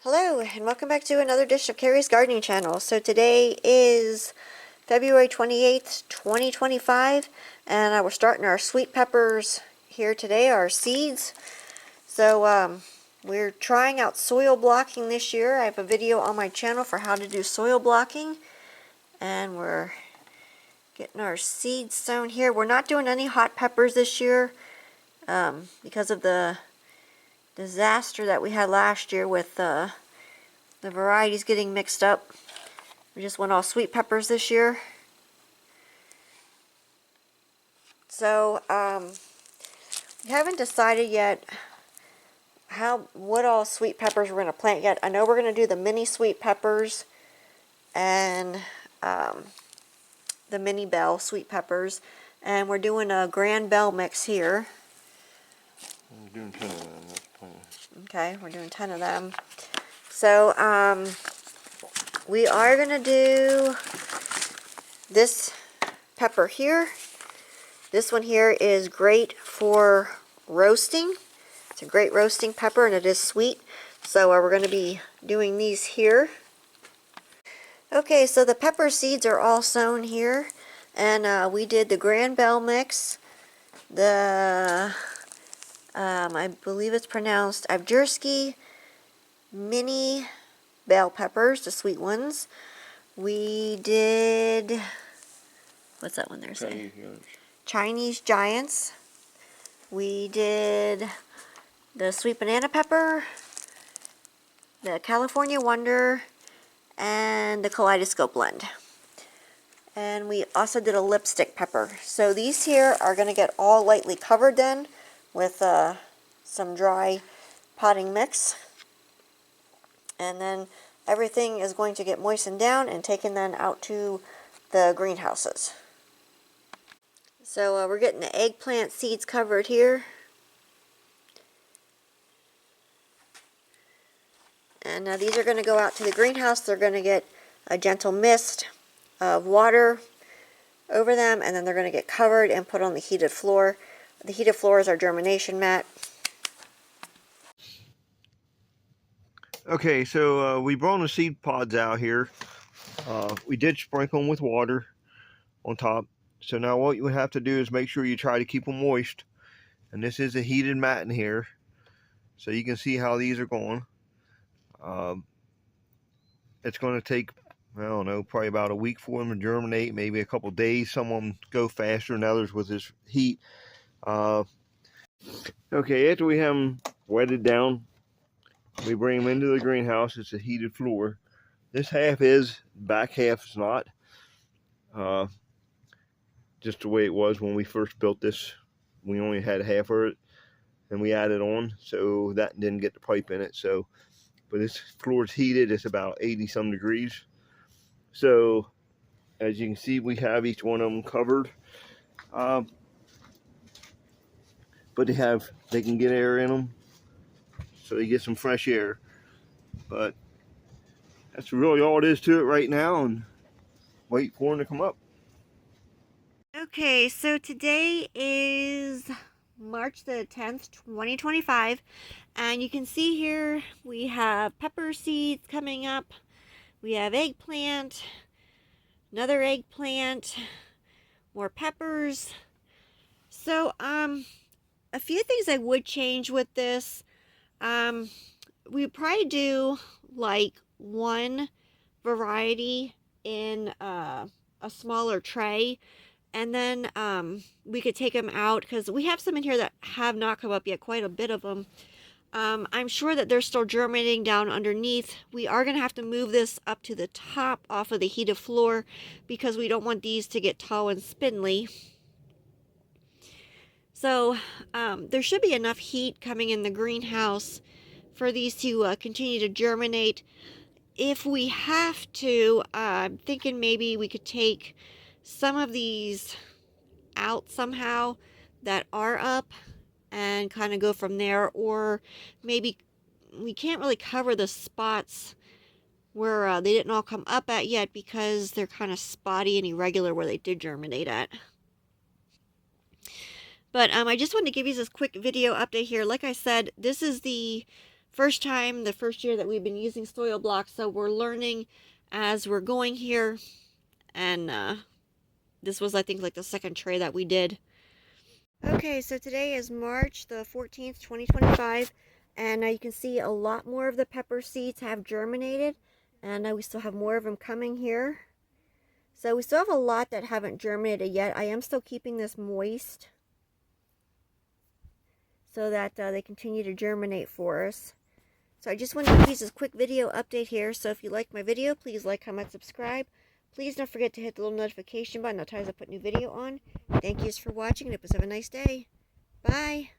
Hello, and welcome back to another dish of Carrie's Gardening Channel. So today is February 28th, 2025, and we're starting our sweet peppers here today, our seeds. So we're trying out soil blocking this year. I have a video on my channel for how to do soil blocking, and we're getting our seeds sown here. We're not doing any hot peppers this year because of the disaster that we had last year with the varieties getting mixed up. We just went all sweet peppers this year. So we haven't decided yet what all sweet peppers we're going to plant yet. I know we're going to do the mini sweet peppers and the mini bell sweet peppers, and we're doing a grand bell mix here. We're doing 10 of them. That's the plan. Okay, we're doing 10 of them. So we are going to do this pepper here. This one here is great for roasting. It's a great roasting pepper, and it is sweet. So we're going to be doing these here. Okay, so the pepper seeds are all sown here. And we did the Grand Bell mix. I believe it's pronounced Avjerski mini bell peppers, the sweet ones. We did, what's that one there saying? Chinese Giants. We did the sweet banana pepper, the California Wonder, and the Kaleidoscope blend. And we also did a lipstick pepper. So these here are going to get all lightly covered then with some dry potting mix. And then everything is going to get moistened down and taken then out to the greenhouses. So we're getting the eggplant seeds covered here. And these are going to go out to the greenhouse. They're going to get a gentle mist of water over them, and then they're going to get covered and put on the heated floor. The heated floor is our germination mat. Okay, so we brought the seed pods out here. We did sprinkle them with water on top. So now what you have to do is make sure you try to keep them moist. And this is a heated mat in here. So you can see how these are going. It's going to take, I don't know, probably about a week for them to germinate, maybe a couple days. Some of them go faster than others with this heat. Okay, after we have them wetted down, we bring them into the greenhouse. It's a heated floor. This half is, back half is not. Just the way it was when we first built this. We only had half of it, and we added on, so that didn't get the pipe in it. So, but this floor is heated. It's about 80-some degrees. So, as you can see, we have each one of them covered. But they can get air in them, so you get some fresh air. But that's really all it is to it right now, and wait for them to come up. Okay, so today is March the 10th, 2025, and you can see here we have pepper seeds coming up. We have eggplant, another eggplant, more peppers. So, a few things I would change with this. We'd probably do like one variety in a smaller tray, and then we could take them out because we have some in here that have not come up yet, quite a bit of them. I'm sure that they're still germinating down underneath. We are going to have to move this up to the top off of the heated floor because we don't want these to get tall and spindly. So there should be enough heat coming in the greenhouse for these to continue to germinate. If we have to, I'm thinking maybe we could take some of these out somehow that are up and kind of go from there, or maybe we can't really cover the spots where they didn't all come up at yet because they're kind of spotty and irregular where they did germinate at. But I just wanted to give you this quick video update here. Like I said, this is the first time, the first year that we've been using soil blocks, so we're learning as we're going here. And this was, I think, like the second tray that we did. Okay, so today is March the 14th, 2025, and you can see a lot more of the pepper seeds have germinated, and we still have more of them coming here. So we still have a lot that haven't germinated yet. I am still keeping this moist so that they continue to germinate for us. So I just wanted to give you this quick video update here. So if you like my video, please like, comment, subscribe. Please don't forget to hit the little notification button. I'll tell you as I put new video on. Thank you for watching, and have a nice day. Bye.